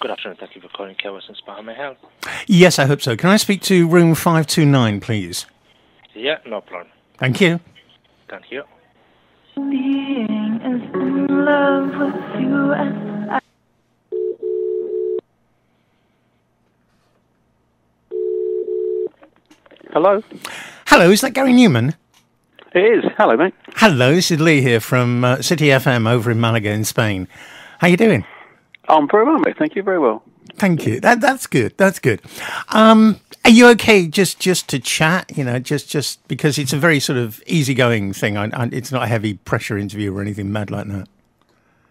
Good afternoon. Thank you for calling Kelvis and Spa. How may I help? Yes, I hope so. Can I speak to room 529, please? Yeah, no problem. Thank you. Thank you. Being is in love with you and I. Hello? Hello, is that Gary Newman? It is. Hello, mate. Hello, this is Lee here from City FM over in Malaga in Spain. How you doing? I'm very well, mate. Thank you. Very well. Thank you. That's good. That's good. Are you okay just to chat? You know, just because it's a very sort of easygoing thing. It's not a heavy pressure interview or anything mad like that.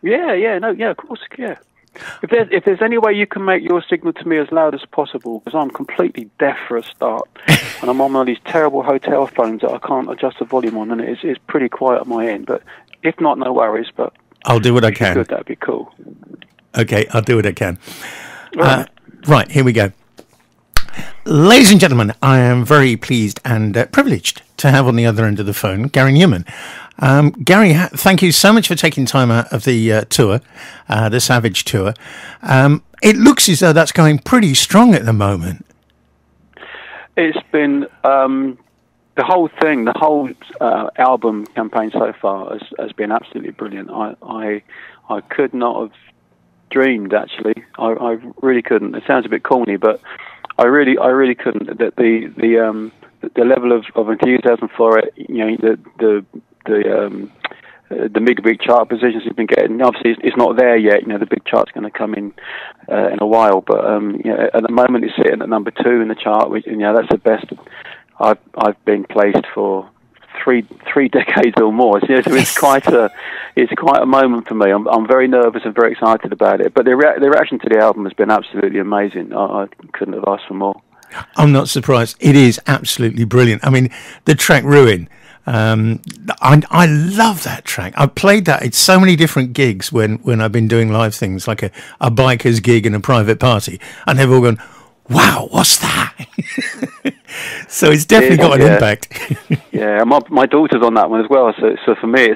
Yeah, of course, yeah. If there's any way you can make your signal to me as loud as possible, because I'm completely deaf for a start, and I'm on one of these terrible hotel phones that I can't adjust the volume on, and it's pretty quiet at my end. But if not, no worries. But I'll do what I can. Good, that'd be cool. Okay, I'll do what I can. Right, here we go. Ladies and gentlemen, I am very pleased and privileged to have on the other end of the phone Gary Newman. Gary, thank you so much for taking time out of the tour, the Savage Tour. It looks as though that's going pretty strong at the moment. It's been the whole thing, the whole album campaign so far has been absolutely brilliant. I could not have dreamed, actually. I really couldn't. It sounds a bit corny, but I really couldn't. That the level of enthusiasm for it, you know, the midweek chart positions we've been getting. Obviously, it's not there yet. You know, the big chart's going to come in a while, but you know, at the moment it's sitting at number 2 in the chart. Which, you know, that's the best I've been placed for three decades or more. So it's quite a moment for me. I'm very nervous and very excited about it. But the reaction to the album has been absolutely amazing. I couldn't have asked for more. I'm not surprised. It is absolutely brilliant. I mean, the track "Ruin." I love that track. I've played that at so many different gigs when I've been doing live things, like a biker's gig and a private party, and they've all gone, "Wow, what's that?" So it's definitely got an impact. Yeah, my daughter's on that one as well. So for me,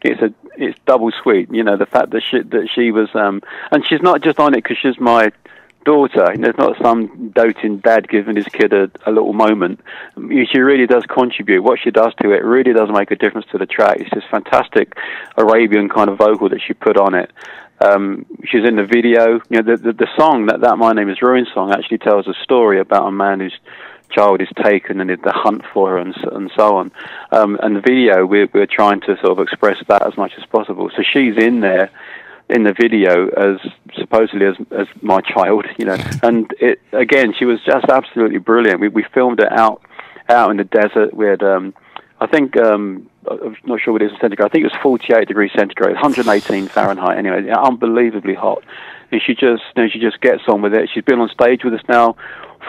it's double sweet. You know, the fact that she was, and she's not just on it because she's my daughter. There's not some doting dad giving his kid a little moment. She really does contribute. What she does to it really does make a difference to the track. It's this fantastic Arabian kind of vocal that she put on it. She's in the video. You know, the song that My Name Is Ruin song actually tells a story about a man whose child is taken and the hunt for her and so on. And the video, we're trying to sort of express that as much as possible. So she's in there in the video as supposedly as my child, you know. And it again, she was just absolutely brilliant. We filmed it out in the desert. We had I think I'm not sure what it is in centigrade. I think it was 48 degrees centigrade, 118 Fahrenheit. Anyway, unbelievably hot. And she just gets on with it. She's been on stage with us now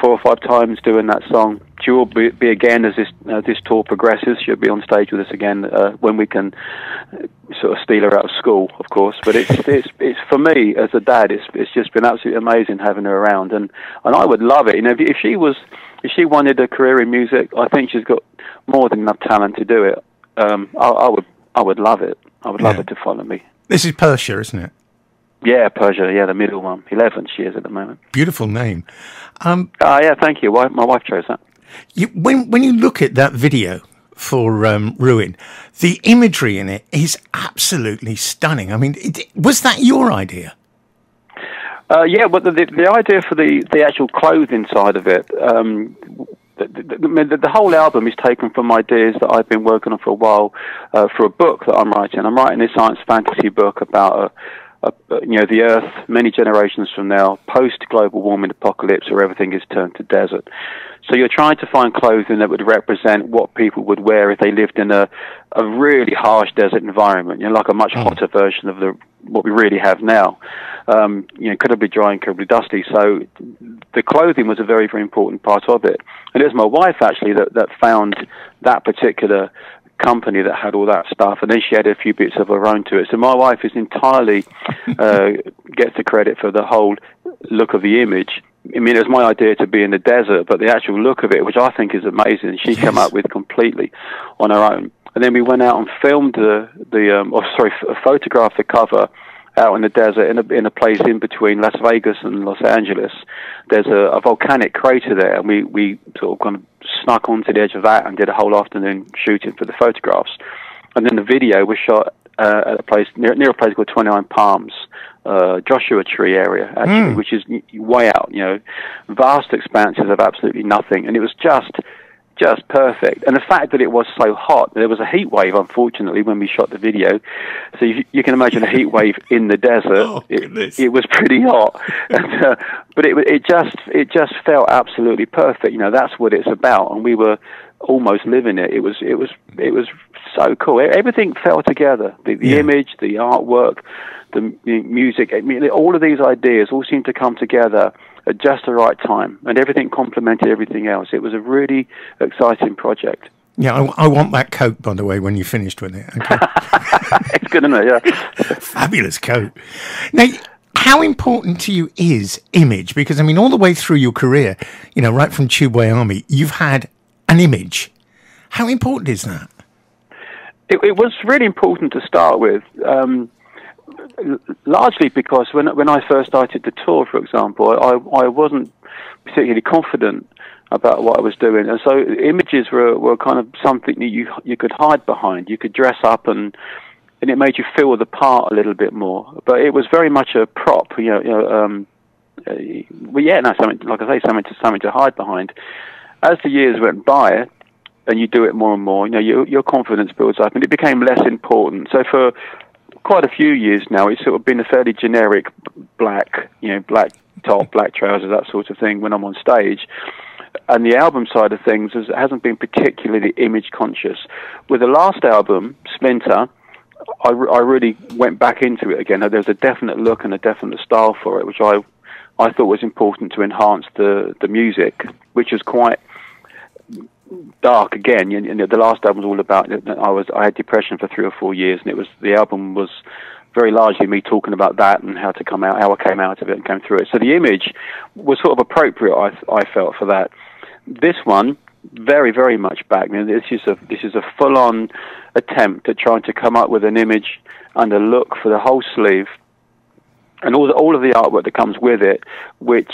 4 or 5 times doing that song. She will be again as this tour progresses. She'll be on stage with us again when we can sort of steal her out of school, of course. But it's for me as a dad, it's just been absolutely amazing having her around, and I would love it. You know, if she wanted a career in music, I think she's got more than enough talent to do it. I would love it. I would love her to follow me. This is Persia, isn't it? Yeah, Persia. Yeah, the middle one. 11 she is at the moment. Beautiful name. Yeah, thank you. My wife chose that. When you look at that video for Ruin, the imagery in it is absolutely stunning. I mean, was that your idea? Yeah, but the idea for the actual clothing side of it, the whole album is taken from ideas that I've been working on for a while for a book that I'm writing. I'm writing a science fantasy book about you know, the Earth many generations from now, post-global warming apocalypse where everything is turned to desert. So you're trying to find clothing that would represent what people would wear if they lived in a really harsh desert environment, you know, like a much hotter version of what we really have now. You know, incredibly dry, incredibly dusty. So the clothing was a very, very important part of it. And it was my wife, actually, that found that particular company that had all that stuff, and then she added a few bits of her own to it. So my wife is entirely gets the credit for the whole look of the image. I mean, it was my idea to be in the desert, but the actual look of it, which I think is amazing, she came up with completely on her own. And then we went out and filmed photographed the cover out in the desert, in a place in between Las Vegas and Los Angeles. There's a volcanic crater there, and we sort of kind of snuck onto the edge of that and did a whole afternoon shooting for the photographs. And then the video was shot at a place near a place called 29 Palms, Joshua Tree area, actually, which is way out, vast expanses of absolutely nothing. And it was just perfect. And the fact that it was so hot, there was a heat wave, unfortunately, when we shot the video. So you can imagine a heat wave in the desert. It was pretty hot. But it just felt absolutely perfect. That's what it's about. And we were almost living it. It was so cool. Everything fell together. The image, the artwork, the music. I mean, all of these ideas all seemed to come together at just the right time, and everything complemented everything else. It was a really exciting project. Yeah, I want that coat, by the way, when you're finished with it. Okay. It's good, isn't it? Yeah. Fabulous coat. Now, how important to you is image? Because, I mean, all the way through your career, right from Tubeway Army, you've had an image. How important is that? It was really important to start with. Largely because when I first started to tour, for example, I wasn't particularly confident about what I was doing, and so images were kind of something that you could hide behind. You could dress up, and it made you feel the part a little bit more. But it was very much a prop, something like I say, something to hide behind. As the years went by, and you do it more and more, your confidence builds up, and it became less important. So for quite a few years now, it's sort of been a fairly generic black top, black trousers, that sort of thing when I'm on stage. And the album side of things hasn't been particularly image conscious. With the last album, Splinter, I really went back into it again. There's a definite look and a definite style for it, which I thought was important to enhance the music, which is quite dark again. The last album was all about I had depression for 3 or 4 years, and the album was very largely me talking about that and how I came out of it and came through it. So the image was sort of appropriate, I felt, for that. This one, very, very much back. This is a full-on attempt at trying to come up with an image and a look for the whole sleeve, and all of the artwork that comes with it, which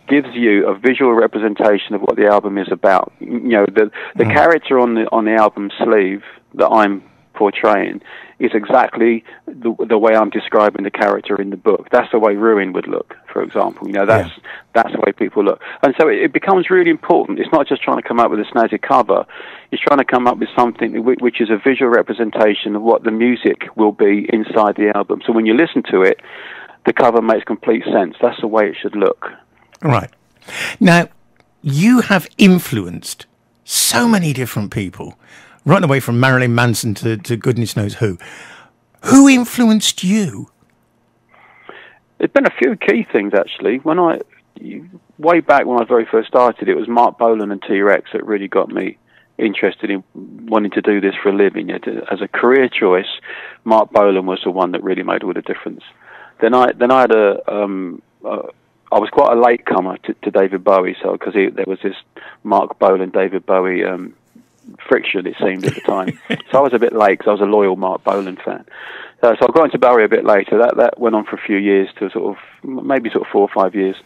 gives you a visual representation of what the album is about. The character on the album sleeve that I'm portraying is exactly the way I'm describing the character in the book. That's the way Ruin would look, for example. That's the way people look. And so it becomes really important. It's not just trying to come up with a snazzy cover. It's trying to come up with something which is a visual representation of what the music will be inside the album. So when you listen to it, the cover makes complete sense. That's the way it should look. Right. Now, you have influenced so many different people, right away from Marilyn Manson to goodness knows who. Who influenced you? There's been a few key things, actually. Way back when I very first started, it was Mark Bolan and T-Rex that really got me interested in wanting to do this for a living. As a career choice, Mark Bolan was the one that really made all the difference. Then I had I was quite a latecomer to David Bowie, so because there was this Mark Bolan, David Bowie friction, it seemed at the time. So I was a bit late because I was a loyal Mark Bolan fan. So I got into Bowie a bit later. That went on for a few years, to maybe 4 or 5 years.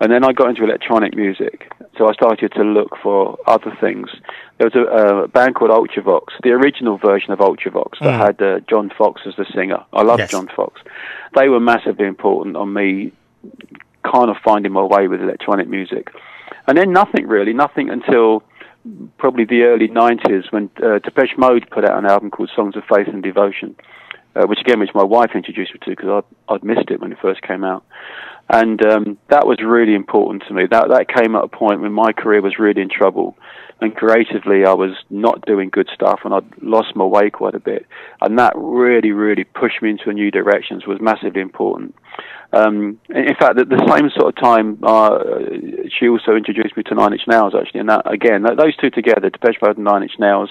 And then I got into electronic music, so I started to look for other things. There was a band called Ultravox, the original version of Ultravox, that had John Fox as the singer. I love John Fox. They were massively important on me kind of finding my way with electronic music. And then nothing until probably the early 90s when Depeche Mode put out an album called Songs of Faith and Devotion, which my wife introduced me to because I'd missed it when it first came out. And that was really important to me. That came at a point when my career was really in trouble, and creatively I was not doing good stuff, and I'd lost my way quite a bit. And that really, really pushed me into a new directions, was massively important. In fact, at the same sort of time, she also introduced me to Nine Inch Nails, actually. And that, again, those two together, Depeche Mode and Nine Inch Nails,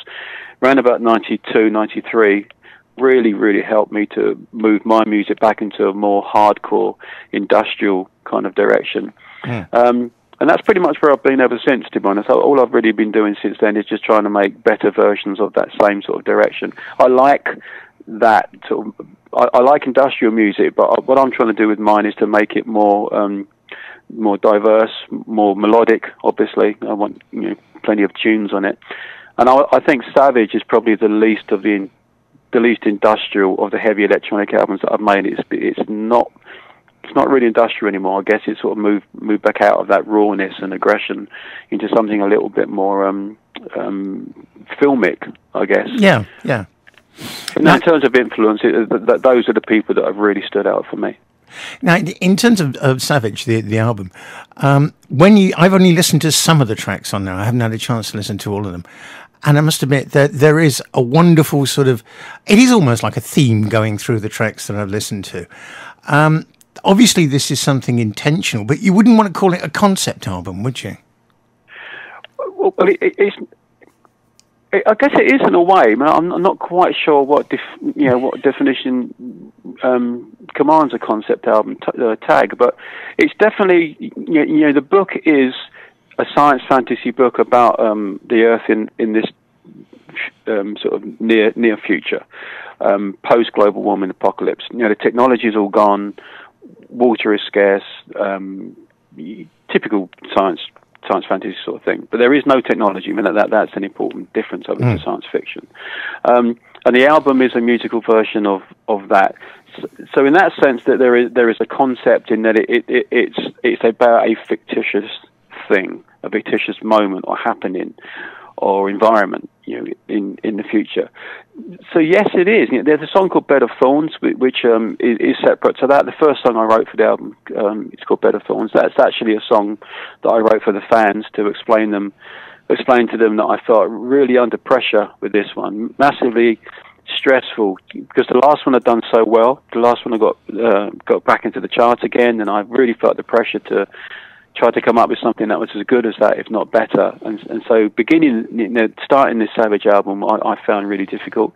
around about 92, 93, really, really helped me to move my music back into a more hardcore, industrial kind of direction. Yeah. And that's pretty much where I've been ever since, to be honest. All I've really been doing since then is just trying to make better versions of that same sort of direction. I like that sort of. I like industrial music, but what I'm trying to do with mine is to make it more diverse, more melodic. Obviously, I want plenty of tunes on it, and I think Savage is probably the least industrial of the heavy electronic albums that I've made. It's not really industrial anymore. I guess it sort of moved back out of that rawness and aggression into something a little bit more filmic, I guess. Yeah, yeah. Now, in terms of influence, those are the people that have really stood out for me. Now, in terms of Savage, the album, I've only listened to some of the tracks on there. I haven't had a chance to listen to all of them. And I must admit that there is a wonderful sort of, it is almost like a theme going through the tracks that I've listened to. Obviously, this is something intentional, but you wouldn't want to call it a concept album, would you? Well, I guess it is in a way. I mean, I'm not quite sure what definition commands a concept album tag, but it's definitely the book is a science fantasy book about the Earth in this sort of near future, post global warming apocalypse. The technology is all gone, water is scarce, typical science fantasy sort of thing. But there is no technology. I mean, that's an important difference over to science fiction. And the album is a musical version of that. So in that sense, that there is a concept in that it's about a fictitious thing, a fictitious moment or happening or environment, in the future. So yes, it is. There's a song called Bed of Thorns, which is separate to that. The first song I wrote for the album, it's called Bed of Thorns. That's actually a song that I wrote for the fans to explain to them that I felt really under pressure with this one, massively stressful, because the last one had done so well. The last one I got back into the charts again, and I really felt the pressure to try to come up with something that was as good as that, if not better. And so starting this Savage album, I found really difficult.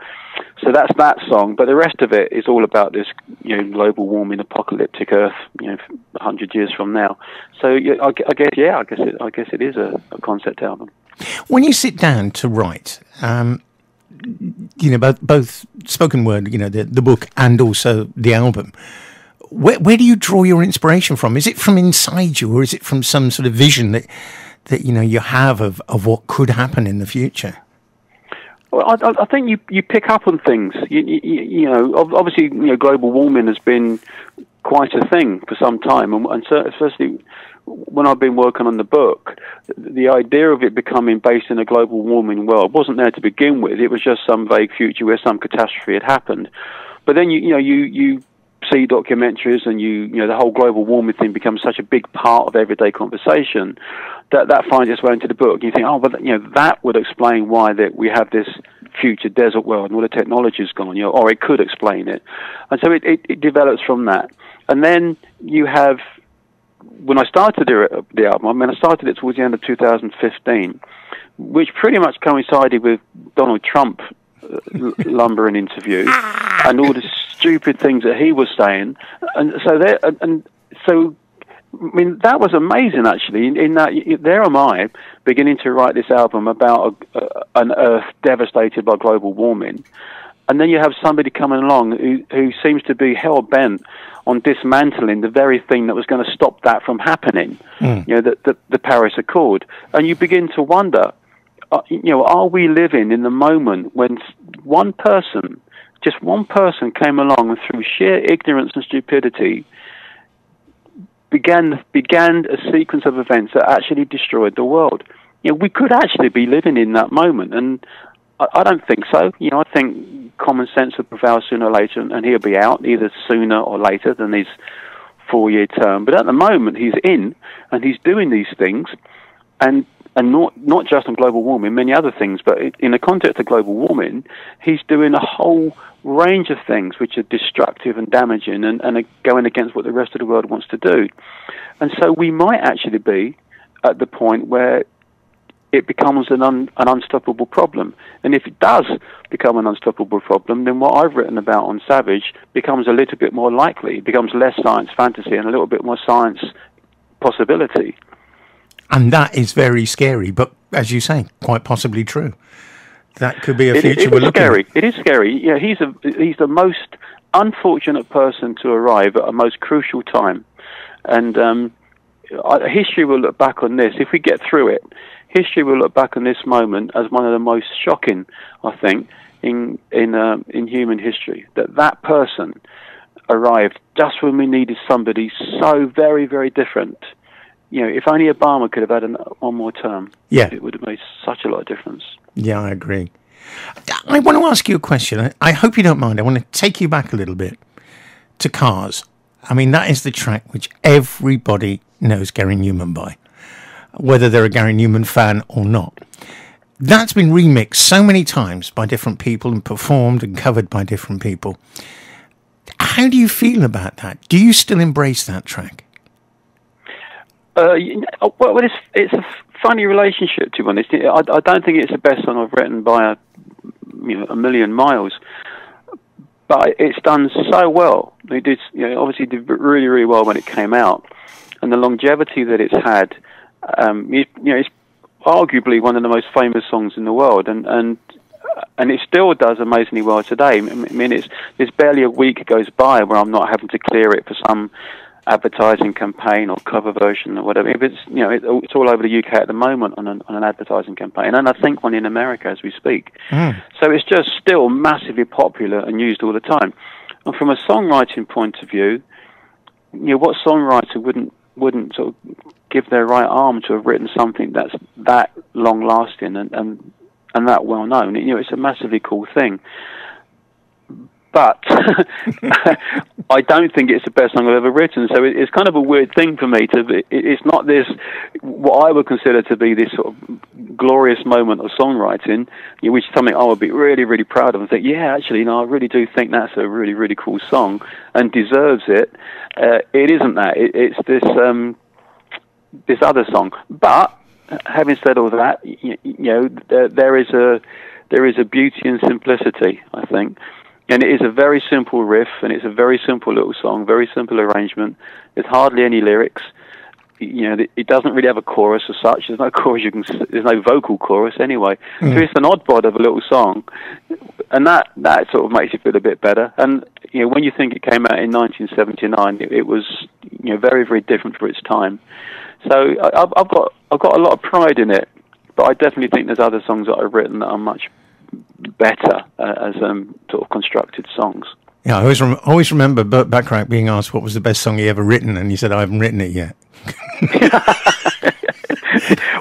So that's that song, but the rest of it is all about this, global warming, apocalyptic Earth, 100 years from now. So I guess it is a concept album. When you sit down to write, both spoken word, the book and also the album, where do you draw your inspiration from? Is it from inside you, or is it from some sort of vision that you have of what could happen in the future? Well, I think you pick up on things. Obviously, global warming has been quite a thing for some time, and especially when I've been working on the book, the idea of it becoming based in a global warming world wasn't there to begin with. It was just some vague future where some catastrophe had happened. But then you see documentaries, and the whole global warming thing becomes such a big part of everyday conversation that finds its way into the book. You think, that would explain why that we have this future desert world and all the technology's gone, or it could explain it. And so it develops from that. And then you have, when I started the album, I started it towards the end of 2015, which pretty much coincided with Donald Trump lumbering interview and all the stupid things that he was saying, and so that was amazing actually. In that, there am I beginning to write this album about an Earth devastated by global warming, and then you have somebody coming along who seems to be hell bent on dismantling the very thing that was going to stop that from happening. The Paris Accord, and you begin to wonder. Are we living in the moment when just one person came along and through sheer ignorance and stupidity began a sequence of events that actually destroyed the world? We could actually be living in that moment, and I don't think so. I think common sense will prevail sooner or later, and he'll be out either sooner or later than his 4-year term. But at the moment, he's in, and he's doing these things, and not just on global warming, many other things, but in the context of global warming, he's doing a whole range of things which are destructive and damaging and are going against what the rest of the world wants to do. And so we might actually be at the point where it becomes an unstoppable problem. And if it does become an unstoppable problem, then what I've written about on Savage becomes a little bit more likely. It becomes less science fantasy and a little bit more science possibility. And that is very scary, but as you say, quite possibly true. That could be a future we're looking scary. at. It is scary. Yeah, he's the most unfortunate person to arrive at a most crucial time, and history will look back on this. If we get through it, history will look back on this moment as one of the most shocking, I think, in human history. That person arrived just when we needed somebody so very, very different. You know, if only Obama could have had one more term, it would have made such a lot of difference. Yeah, I agree. I want to ask you a question. I hope you don't mind. I want to take you back a little bit to Cars. I mean, that is the track which everybody knows Gary Numan by, whether they're a Gary Numan fan or not. That's been remixed so many times by different people and performed and covered by different people. How do you feel about that? Do you still embrace that track? Well, it's a funny relationship, to be honest. I don't think it's the best song I've written by a million miles, but it's done so well. It did, obviously did really, really well when it came out, and the longevity that it's had. It's arguably one of the most famous songs in the world, and it still does amazingly well today. I mean, there's barely a week goes by where I'm not having to clear it for some advertising campaign or cover version or whatever. If it's it's all over the UK at the moment on an advertising campaign, and I think one in America as we speak. So it's just still massively popular and used all the time. And from a songwriting point of view, what songwriter wouldn't sort of give their right arm to have written something that's that long lasting and that well known? It's a massively cool thing. But I don't think it's the best song I've ever written. So it's kind of a weird thing for me it's not this, what I would consider to be this sort of glorious moment of songwriting, which is something I would be really, really proud of and think, yeah, actually, I really do think that's a really, really cool song and deserves it. It isn't that. It's this other song. But having said all that, there is a beauty in simplicity, I think. And it is a very simple riff, and it's a very simple little song, very simple arrangement. There's hardly any lyrics. It doesn't really have a chorus as such. There's no chorus. There's no vocal chorus anyway. So it's an odd bod of a little song, and that sort of makes you feel a bit better. And when you think it came out in 1979, it was very, very different for its time. So I've got a lot of pride in it, but I definitely think there's other songs that I've written that are much better as sort of constructed songs. Yeah, I always remember Burt Bacharach being asked what was the best song he ever written, and he said, I haven't written it yet.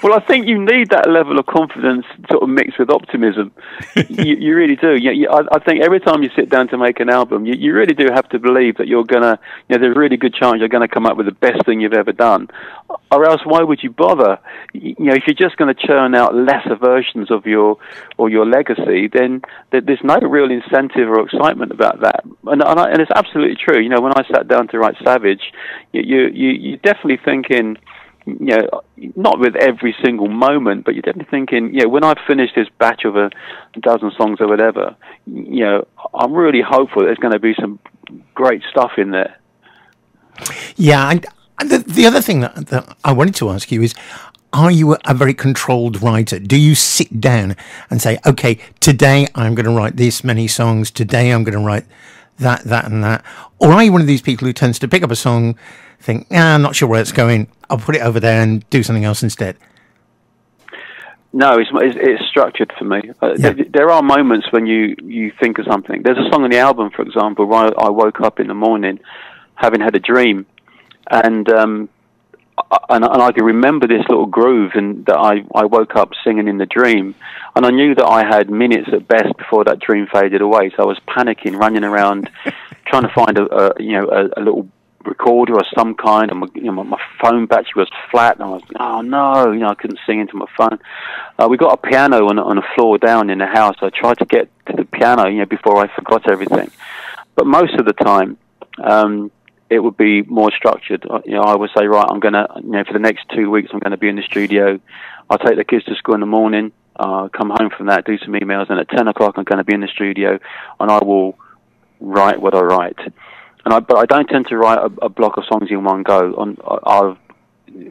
Well, I think you need that level of confidence sort of mixed with optimism. You really do. I think every time you sit down to make an album, you really do have to believe that you're going to, there's a really good chance you're going to come up with the best thing you've ever done. Or else, why would you bother? If you're just going to churn out lesser versions of your legacy, then there's no real incentive or excitement about that. And it's absolutely true. When I sat down to write Savage, you're definitely thinking, not with every single moment, but you're definitely thinking, when I've finished this batch of a dozen songs or whatever, I'm really hopeful there's going to be some great stuff in there. Yeah, and the other thing that I wanted to ask you is, are you a very controlled writer? Do you sit down and say, okay, today I'm going to write this many songs, today I'm going to write that, and that? Or are you one of these people who tends to pick up a song, think, I'm not sure where it's going, I'll put it over there and do something else instead? No, it's structured for me. There are moments when you think of something. There's a song on the album, for example, where I woke up in the morning having had a dream, and I can remember this little groove, and that I woke up singing in the dream, and I knew that I had minutes at best before that dream faded away. So I was panicking, running around, trying to find a little recorder of some kind, and my phone battery was flat, and I was, oh no, I couldn't sing into my phone. We got a piano on a floor down in the house. I tried to get to the piano, before I forgot everything. But most of the time, it would be more structured. I would say, right, I'm gonna, for the next 2 weeks, I'm gonna be in the studio. I'll take the kids to school in the morning, come home from that, do some emails, and at 10 o'clock I'm gonna be in the studio, and I will write what I write. But I don't tend to write a block of songs in one go.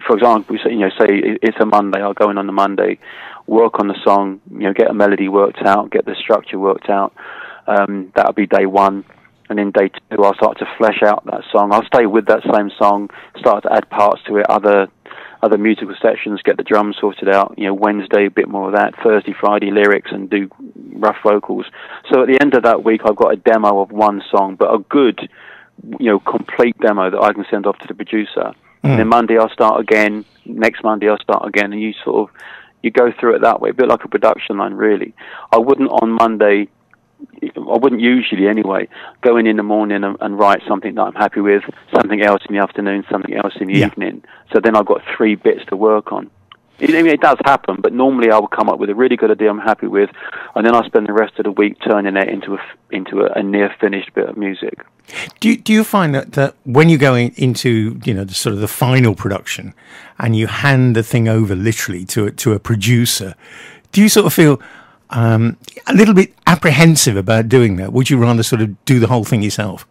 for example, say it's a Monday, I'll go in on the Monday, work on the song, get a melody worked out, get the structure worked out. That'll be day one. And then day two, I'll start to flesh out that song. I'll stay with that same song, start to add parts to it, other musical sections, get the drums sorted out. Wednesday, a bit more of that. Thursday, Friday, lyrics, and do rough vocals. So at the end of that week, I've got a demo of one song, but a good, complete demo that I can send off to the producer. And then Monday, I'll start again. Next Monday, I'll start again. And you go through it that way, a bit like a production line, really. I wouldn't usually anyway, go in the morning and write something that I'm happy with, something else in the afternoon, something else in the evening. So then I've got 3 bits to work on. It does happen, but normally I will come up with a really good idea I'm happy with, and then I'll spend the rest of the week turning it into a near finished bit of music. Do you find that when you go into the sort of the final production and you hand the thing over literally to a producer, do you sort of feel a little bit apprehensive about doing that? Would you rather sort of do the whole thing yourself?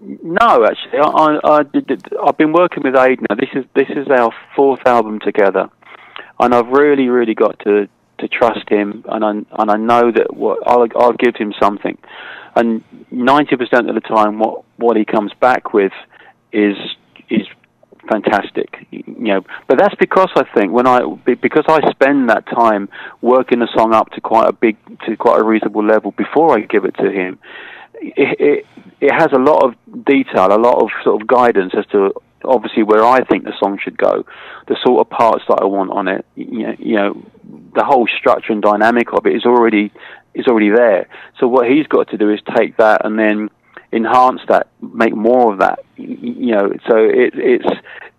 No, actually, I've been working with Aid now. This is our 4th album together, and I've really, really got to trust him, and I know that I'll give him something, and 90% of the time, what he comes back with is fantastic, But that's because I think because I spend that time working the song up to quite a reasonable level before I give it to him. It has a lot of detail, a lot of sort of guidance as to obviously where I think the song should go, the sort of parts that I want on it. The whole structure and dynamic of it is already there. So what he's got to do is take that and then enhance that, make more of that. So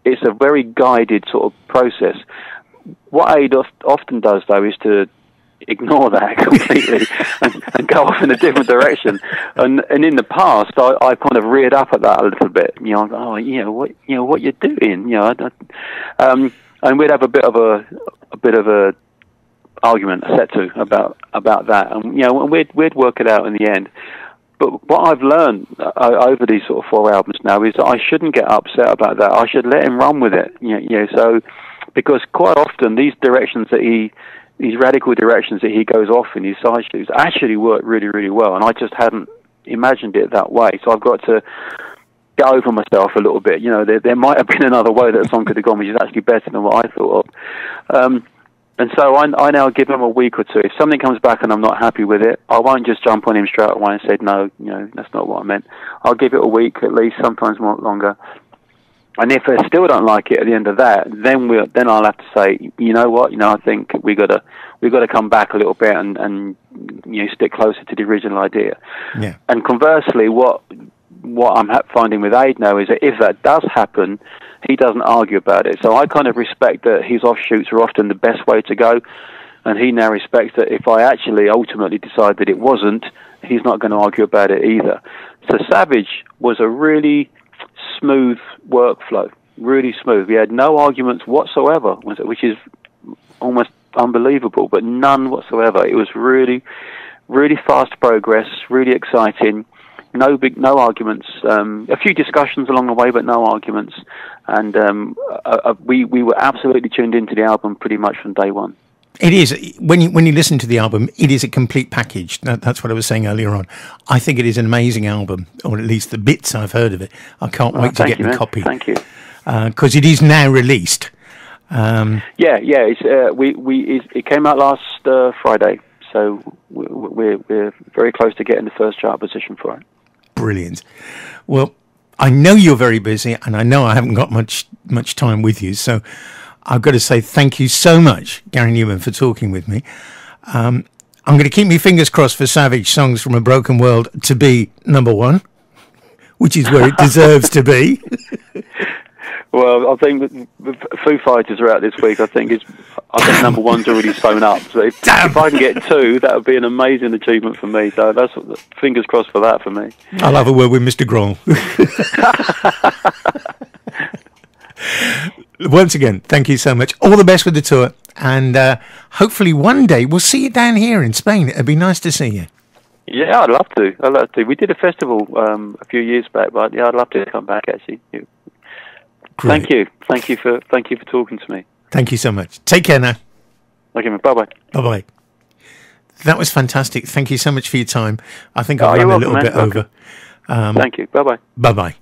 it's a very guided sort of process. What Aid often does, though, is to ignore that completely and go off in a different direction. And in the past, I kind of reared up at that a little bit. What you're doing, and we'd have a bit of a argument, a set to about that, and we'd work it out in the end. But what I've learned over these sort of 4 albums now is that I shouldn't get upset about that. I should let him run with it. So because quite often these radical directions that he goes off in these side shoots actually work really, really well, and I just hadn't imagined it that way. So I've got to get over myself a little bit. There might have been another way that the song could have gone, which is actually better than what I thought of. And so I now give him a week or two. If something comes back and I'm not happy with it, I won't just jump on him straight away and say, no, that's not what I meant. I'll give it a week at least, sometimes more longer. And if I still don't like it at the end of that, then I'll have to say, you know what, I think we got to come back a little bit and stick closer to the original idea. Yeah. And conversely, what I'm finding with Aid now is that if that does happen, he doesn't argue about it. So I kind of respect that his offshoots are often the best way to go, and he now respects that if I actually ultimately decide that it wasn't, he's not going to argue about it either. So Savage was a really smooth workflow, really smooth. We had no arguments whatsoever, which is almost unbelievable, but none whatsoever. It was really, really fast progress, really exciting. No arguments. A few discussions along the way, but no arguments. And we were absolutely tuned into the album pretty much from day one. It is. When you listen to the album, it is a complete package. That's what I was saying earlier on. I think it is an amazing album, or at least the bits I've heard of it. I can't wait to get a copy. Thank you. Because it is now released. It's it came out last Friday, so we're very close to getting the first chart position for it. Brilliant. Well, I know you're very busy, and I know I haven't got much time with you, so I've got to say thank you so much, Gary Numan, for talking with me. I'm going to keep my fingers crossed for Savage Songs from a Broken World to be number 1, which is where it deserves to be. Well, I think Foo Fighters are out this week. I think number 1's already sewn up. So if I can get 2, that would be an amazing achievement for me. So that's fingers crossed for that for me. I'll have a word with Mr. Grohl. Once again, thank you so much. All the best with the tour, and hopefully one day we'll see you down here in Spain. It'd be nice to see you. Yeah, I'd love to. We did a festival a few years back, but yeah, I'd love to come back actually. Great. Thank you for talking to me. Thank you so much. Take care now. Okay, bye bye. Bye bye. That was fantastic. Thank you so much for your time. I think I've you're run a welcome, little bit man. over. Thank you. Bye bye. Bye bye.